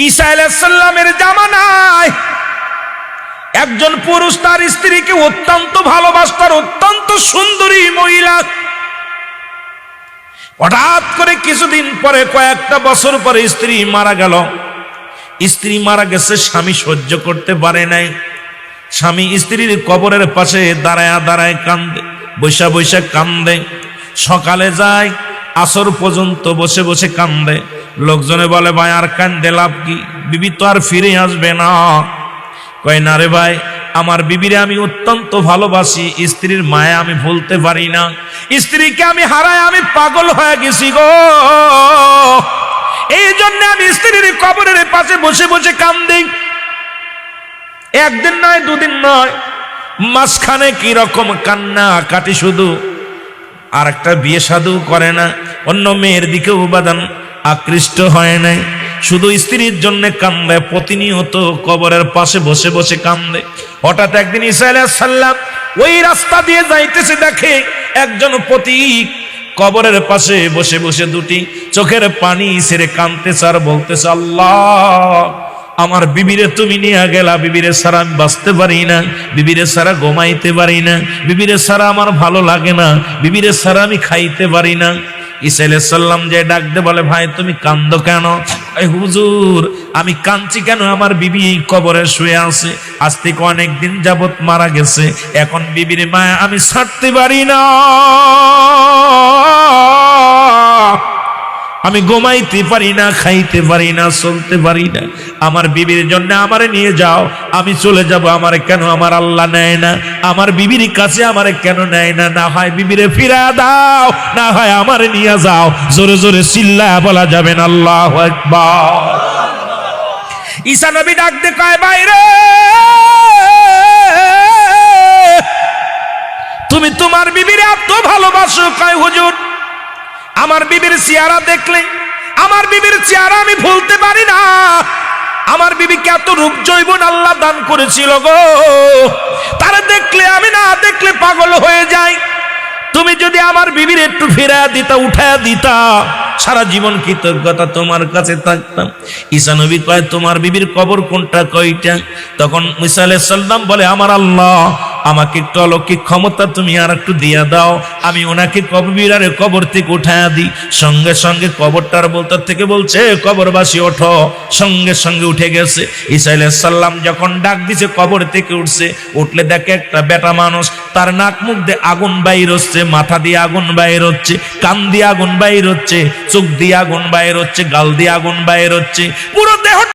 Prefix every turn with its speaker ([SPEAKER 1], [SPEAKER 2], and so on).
[SPEAKER 1] ঈসা আলাইহিস সালামের জামানায় একজন পুরুষ তার স্ত্রীকে অত্যন্ত ভালোবাসতার, অত্যন্ত সুন্দরী মহিলা। হঠাৎ করে কিছুদিন পরে, কয়েকটা বছর পরে স্ত্রী মারা গেল। স্ত্রী মারা গেছে, স্বামী সহ্য করতে পারে নাই। স্বামী স্ত্রীর কবরের পাশে দাঁড়ায় দাঁড়ায় কান্দে, বৈশা বৈশা কান্দে। সকালে যায়, আসর পর্যন্ত বসে বসে কান্দে। লোকজনে বলে, ভাই আর কান্দে লাভ কি, বিবি তো আর ফিরে আসবে না। কয় না রে ভাই, আমার বিবিরে আমি অত্যন্ত ভালোবাসি, স্ত্রীর মায়া আমি ভুলতে পারি না। স্ত্রীকে আমি হারায় আমি পাগল হয়ে গেছি গো, এই জন্য আমি স্ত্রীর কবরের পাশে বসে বসে কান্দি। একদিন নয়, দুদিন নয়, মাঝখানে কি রকম কান্না কাটি শুধু। আর একটা বিয়ে সাধু করে না, অন্য মেয়ের দিকে উপাদান আকৃষ্ট হয় নাই, শুধু স্ত্রীর জন্য কান্দে, প্রতিনিয়ত কবরের পাশে বসে বসে কান্দে। হঠাৎ একদিন ঈসা আলাইহিস সালাম ওই রাস্তা দিয়ে যাইতেছে, দেখে একজন পথিক কবরের পাশে বসে বসে দুটি চোখের পানি ছেড়ে কাঁদতেছে আর বলতেছে, আল্লাহ আমার বিবিরে তুমি নিয়ে গেলা, বিবিরে ছাড়া আমি বাঁচতে পারি না, বিবিরে ছাড়া ঘুমাইতে পারি না, বিবিরে ছাড়া আমার ভালো লাগে না, বিবিরে ছাড়া আমি খাইতে পারি না। ঈসা আলাইহিস সালাম যে ডাক দে বলে, ভাই তুমি কান্দো কেন? হুজুর আমি কাঁদছি কেন, আমার বিবি কবরে শুয়ে আছে, আজ থেকে অনেক দিন যাবত মারা গেছে, এখন বিবির মায়া আমি ছাড়তে পারি না, আমি ঘুমাইতে পারি না, খাইতে পারি না, চলতে পারি না, আমার বিবির জন্য আমারে নিয়ে যাও, আমি চলে যাব। আমারে কেন আমার আল্লাহ নেয় না? আমার বিবির কাছে আমারে কেন নেয় না? না হয় বিবিরে ফিরা দাও, না হয় আমারে নিয়ে যাও। জোরে জোরে চিল্লায়া বলা যাবে না আল্লাহু আকবার। ঈসা নবী ডাক দিয়ে কয়, বাইরে তুমি তোমার বিবিরে এত ভালোবাসো? কয় হুজুর আমার বিবির চেহারা দেখলে, আমার বিবির চেহারা আমি ভুলতে পারি না। আমার বিবিকে এত রূপ যৌবন আল্লাহ দান করেছিল গো, তারা দেখলে আমি না দেখলে পাগল হয়ে যাই। তুমি যদি আমার বিবির একটু ফিরা দিতা, উঠায়া দিতা, সারা জীবন কৃতজ্ঞতা তোমার কাছে থাকতাম। ঈসা নবী কয়, তোমার বিবির কবর কোনটা, কয়টা? তখন ঈসা আলাইহিস সালাম বলে, আমার আল্লাহ আমাকে একটু অলৌকিক ক্ষমতা তুমি আর একটু দিয়া দাও, আমি ওনাকে কবরের কবর থেকে উঠায়া দিই। সঙ্গে সঙ্গে কবরটার বলতার থেকে বলছে, কবরবাসী ওঠো, সঙ্গে সঙ্গে উঠে গেছে। ঈসা আলাইহিস সালাম যখন ডাক দিছে, কবর থেকে উঠছে, উঠলে দেখে একটা বেটা মানুষ, তার নাক মুখ দিয়ে আগুন বাইর হচ্ছে, মাথা দিয়ে আগুন বাইর হচ্ছে, কান দিয়ে আগুন বাইর হচ্ছে, চোখ দিয়ে আগুন বাইর হচ্ছে, গাল দিয়ে আগুন বাইর হচ্ছে, পুরো দেহ